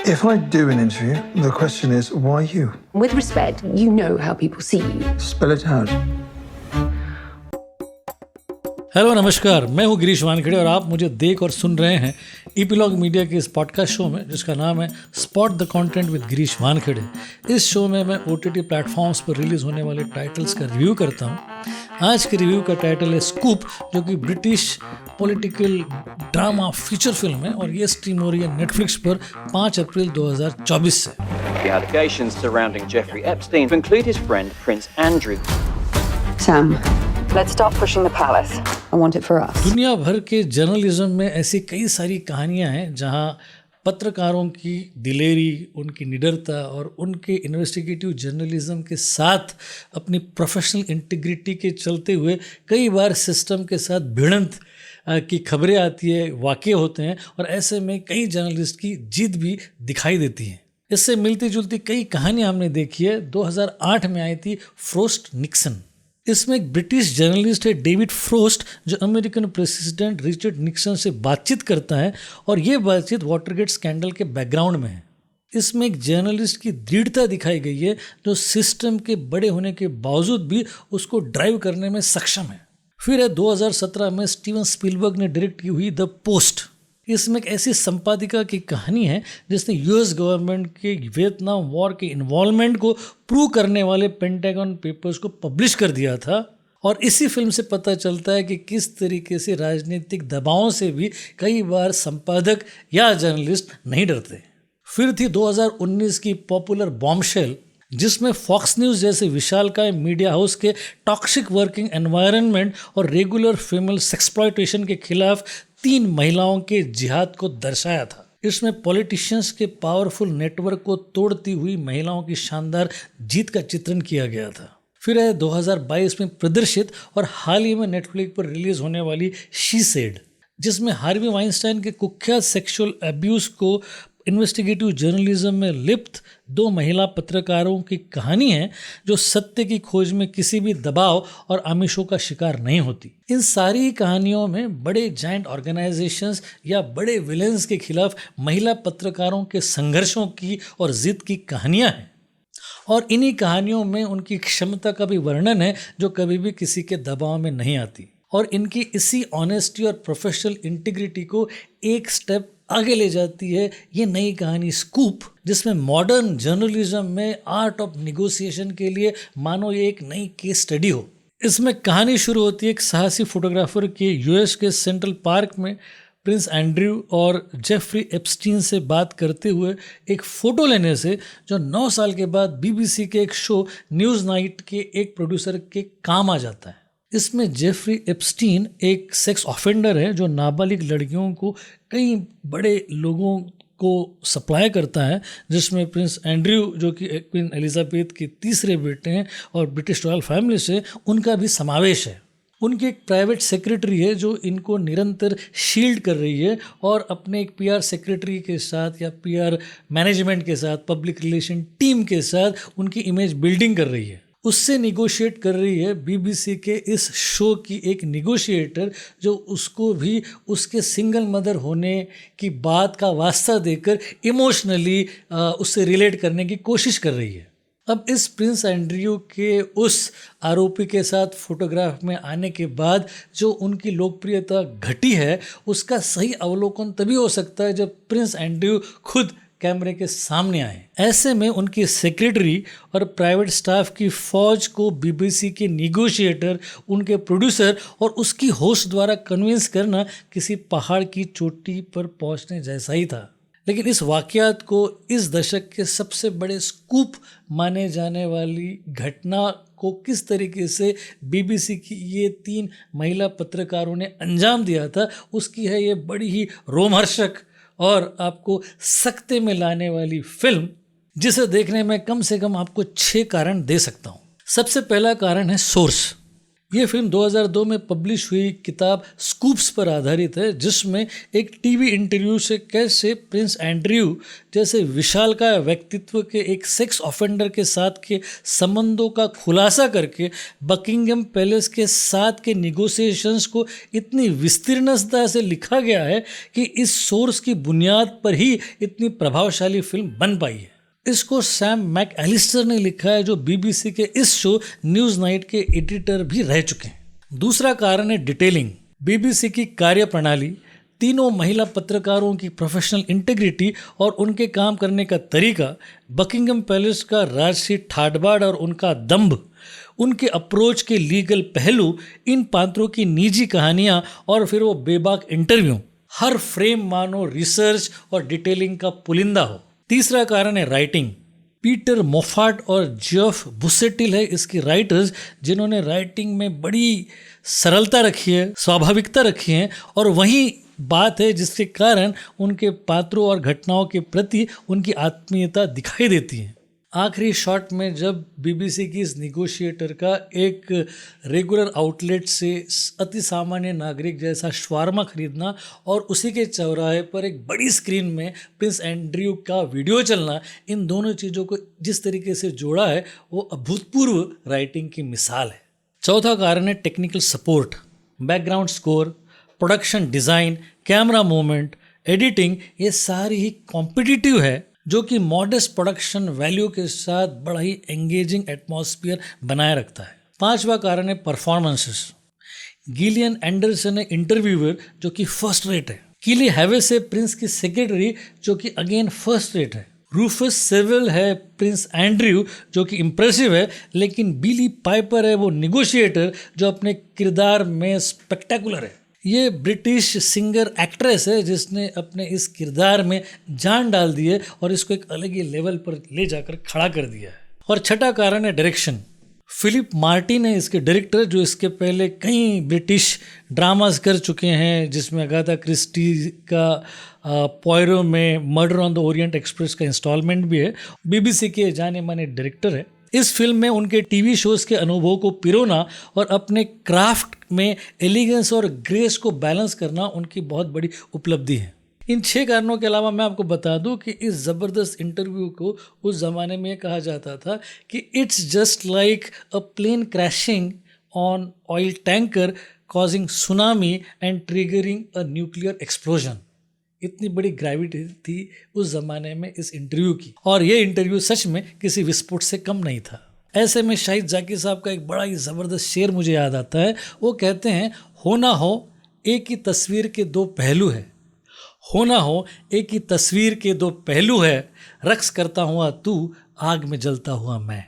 If I do an interview, the question is, why you? With respect, you know how people see you. Spell it out. Hello नमस्कार, मैं हूँ गिरीश वानखेड़े और आप मुझे देख और सुन रहे हैं ईपीलॉग मीडिया के इस पॉडकास्ट शो में जिसका नाम है spot the content with Girish Wankhede. इस शो में मैं ओटीटी प्लेटफॉर्म्स पर रिलीज़ होने वाले टाइटल्स का रिव्यू करता हूँ। आज के रिव्यू का टाइटल है स्कूप, जो कि British political drama feature film है और ये स्ट्रीम हो रही है नेटफ्लिक्स पर 5 अप्रैल 2024 से। The allegations surrounding Jeffrey Epstein include his friend Prince Andrew. Sam, let's stop pushing the palace. I want it for us. दुनिया भर के जर्नलिज्म में ऐसी कई सारी कहानियां हैं जहां पत्रकारों की दिलेरी, उनकी निडरता और उनके इन्वेस्टिगेटिव जर्नलिज्म के साथ अपनी प्रोफेशनल इंटीग्रिटी के चलते हुए कई बार सिस्टम के साथ भिड़ंत की खबरें आती है, वाक़े होते हैं और ऐसे में कई जर्नलिस्ट की जीत भी दिखाई देती है। इससे मिलती जुलती कई कहानियां हमने देखी है। 2008 में आई थी फ्रोस्ट निक्सन। इसमें एक ब्रिटिश जर्नलिस्ट है डेविड फ्रोस्ट, जो अमेरिकन प्रेसिडेंट रिचर्ड निक्सन से बातचीत करता है और ये बातचीत वाटरगेट स्कैंडल के बैकग्राउंड में है। इसमें एक जर्नलिस्ट की दृढ़ता दिखाई गई है जो सिस्टम के बड़े होने के बावजूद भी उसको ड्राइव करने में सक्षम है। फिर है 2017 में स्टीवन स्पीलबर्ग ने डायरेक्ट की हुई द पोस्ट। इसमें एक ऐसी संपादिका की कहानी है जिसने यूएस गवर्नमेंट के वियतनाम वॉर के इन्वॉल्वमेंट को प्रूव करने वाले पेंटागन पेपर्स को पब्लिश कर दिया था। और इसी फिल्म से पता चलता है कि किस तरीके से राजनीतिक दबावों से भी कई बार संपादक या जर्नलिस्ट नहीं डरते। फिर थी 2019 की पॉपुलर बॉम्बशेल, जिसमें फॉक्स न्यूज़ जैसे विशालकाय मीडिया हाउस के टॉक्सिक वर्किंग एनवायरनमेंट और रेगुलर फीमेल सेक्सप्लॉयटेशन के खिलाफ 3 महिलाओं के जिहाद को दर्शाया था। इसमें पॉलिटिशियंस के पावरफुल नेटवर्क को तोड़ती हुई महिलाओं की शानदार जीत का चित्रण किया गया था। फिर है 2022 में प्रदर्शित और हाल ही में नेटफ्लिक्स पर रिलीज होने वाली शी सेड, जिसमें हार्वी वाइनस्टाइन के कुख्यात सेक्सुअल अब्यूज़ को इन्वेस्टिगेटिव जर्नलिज्म में लिप्त 2 महिला पत्रकारों की कहानी है जो सत्य की खोज में किसी भी दबाव और आमिषों का शिकार नहीं होती। इन सारी कहानियों में बड़े जायंट ऑर्गेनाइजेशंस या बड़े विलेंस के खिलाफ महिला पत्रकारों के संघर्षों की और जिद की कहानियां हैं और इन्हीं कहानियों में उनकी क्षमता का भी वर्णन है जो कभी भी किसी के दबाव में नहीं आती और इनकी इसी ऑनेस्टी और प्रोफेशनल इंटीग्रिटी को एक स्टेप आगे ले जाती है ये नई कहानी स्कूप, जिसमें मॉडर्न जर्नलिज्म में आर्ट ऑफ निगोशिएशन के लिए मानो ये एक नई केस स्टडी हो। इसमें कहानी शुरू होती है एक साहसी फोटोग्राफर के यूएस के सेंट्रल पार्क में प्रिंस एंड्रयू और जेफरी एप्स्टीन से बात करते हुए एक फ़ोटो लेने से, जो 9 साल के बाद बीबीसी के एक शो न्यूज़ नाइट के एक प्रोड्यूसर के काम आ जाता है। इसमें जेफरी एप्स्टीन एक सेक्स ऑफेंडर है जो नाबालिग लड़कियों को कई बड़े लोगों को सप्लाई करता है, जिसमें प्रिंस एंड्रयू, जो कि क्वीन एलिजाबेथ के तीसरे बेटे हैं और ब्रिटिश रॉयल फैमिली से, उनका भी समावेश है। उनकी एक प्राइवेट सेक्रेटरी है जो इनको निरंतर शील्ड कर रही है और अपने एक पीआर सेक्रेटरी के साथ या पीआर मैनेजमेंट के साथ, पब्लिक रिलेशन टीम के साथ उनकी इमेज बिल्डिंग कर रही है। उससे निगोशिएट कर रही है बीबीसी के इस शो की एक निगोशिएटर, जो उसको भी उसके सिंगल मदर होने की बात का वास्ता देकर इमोशनली उससे रिलेट करने की कोशिश कर रही है। अब इस प्रिंस एंड्रयू के उस आरोपी के साथ फोटोग्राफ में आने के बाद जो उनकी लोकप्रियता घटी है, उसका सही अवलोकन तभी हो सकता है जब प्रिंस एंड्रयू खुद कैमरे के सामने आए। ऐसे में उनकी सेक्रेटरी और प्राइवेट स्टाफ की फौज को बीबीसी के निगोशिएटर, उनके प्रोड्यूसर और उसकी होस्ट द्वारा कन्विंस करना किसी पहाड़ की चोटी पर पहुंचने जैसा ही था। लेकिन इस वाक़यात को इस दशक के सबसे बड़े स्कूप माने जाने वाली घटना को किस तरीके से बीबीसी की ये 3 महिला पत्रकारों ने अंजाम दिया था, उसकी है ये बड़ी ही रोमहर्षक और आपको सकते में लाने वाली फिल्म, जिसे देखने में कम से कम आपको 6 कारण दे सकता हूँ। सबसे पहला कारण है सोर्स। ये फिल्म 2002 में पब्लिश हुई किताब स्कूप्स पर आधारित है, जिसमें एक टीवी इंटरव्यू से कैसे प्रिंस एंड्रयू जैसे विशालकाय व्यक्तित्व के एक सेक्स ऑफेंडर के साथ के संबंधों का खुलासा करके बकिंगम पैलेस के साथ के निगोशिएशंस को इतनी विस्तीर्णता से लिखा गया है कि इस सोर्स की बुनियाद पर ही इतनी प्रभावशाली फिल्म बन पाई है। इसको सैम मैकएलिस्टर ने लिखा है, जो बीबीसी के इस शो न्यूज़ नाइट के एडिटर भी रह चुके हैं। दूसरा कारण है डिटेलिंग। बीबीसी की कार्यप्रणाली, तीनों महिला पत्रकारों की प्रोफेशनल इंटीग्रिटी और उनके काम करने का तरीका, बकिंगम पैलेस का राजसी ठाटबाट और उनका दंभ, उनके अप्रोच के लीगल पहलू, इन पात्रों की निजी कहानियाँ और फिर वो बेबाक इंटरव्यू, हर फ्रेम मानो रिसर्च और डिटेलिंग का पुलिंदा हो। तीसरा कारण है राइटिंग। पीटर मोफाट और जेफ बुसेटिल है इसकी राइटर्स, जिन्होंने राइटिंग में बड़ी सरलता रखी है, स्वाभाविकता रखी है, और वही बात है जिसके कारण उनके पात्रों और घटनाओं के प्रति उनकी आत्मीयता दिखाई देती है। आखिरी शॉट में जब बीबीसी की इस निगोशिएटर का एक रेगुलर आउटलेट से अति सामान्य नागरिक जैसा शवारमा खरीदना और उसी के चौराहे पर एक बड़ी स्क्रीन में प्रिंस एंड्रयू का वीडियो चलना, इन दोनों चीज़ों को जिस तरीके से जोड़ा है वो अभूतपूर्व राइटिंग की मिसाल है। चौथा कारण है technical support. Background score, production design, camera movement, editing, ये सारी ही कॉम्पिटिटिव है, जो कि मॉडेस्ट प्रोडक्शन वैल्यू के साथ बड़ा ही एंगेजिंग एटमॉस्फेयर बनाए रखता है। पांचवा कारण है परफॉर्मेंसेस। गिलियन एंडरसन है इंटरव्यूअर, जो कि फर्स्ट रेट है। कीली हैवेस है प्रिंस की सेक्रेटरी, जो कि अगेन फर्स्ट रेट है। रूफस सेविल है प्रिंस एंड्रयू, जो कि इम्प्रेसिव है, लेकिन बिली पाइपर है वो निगोशिएटर, जो अपने किरदार में स्पेक्टेकुलर है। ये ब्रिटिश सिंगर एक्ट्रेस है जिसने अपने इस किरदार में जान डाल दी है और इसको एक अलग ही लेवल पर ले जाकर खड़ा कर दिया है। और छठा कारण है डायरेक्शन। फिलिप मार्टिन है इसके डायरेक्टर, जो इसके पहले कई ब्रिटिश ड्रामास कर चुके हैं, जिसमें अगाथा क्रिस्टी का पॉयरो में murder on the Orient express का इंस्टॉलमेंट भी है। बीबीसी के जाने माने डायरेक्टर है। इस फिल्म में उनके टीवी शोज़ के अनुभव को पिरोना और अपने क्राफ्ट में एलिगेंस और ग्रेस को बैलेंस करना उनकी बहुत बड़ी उपलब्धि है। इन 6 कारणों के अलावा मैं आपको बता दूं कि इस ज़बरदस्त इंटरव्यू को उस ज़माने में कहा जाता था कि it's just like a plane crashing on oil tanker causing tsunami and triggering a nuclear explosion. इतनी बड़ी ग्रेविटी थी उस ज़माने में इस इंटरव्यू की, और ये इंटरव्यू सच में किसी विस्फोट से कम नहीं था। ऐसे में शाहिद जाकिर साहब का एक बड़ा ही ज़बरदस्त शेर मुझे याद आता है। वो कहते हैं, हो ना हो एक ही तस्वीर के 2 पहलू है, हो ना हो एक ही तस्वीर के 2 पहलू है, रक्स करता हुआ तू, आग में जलता हुआ मैं।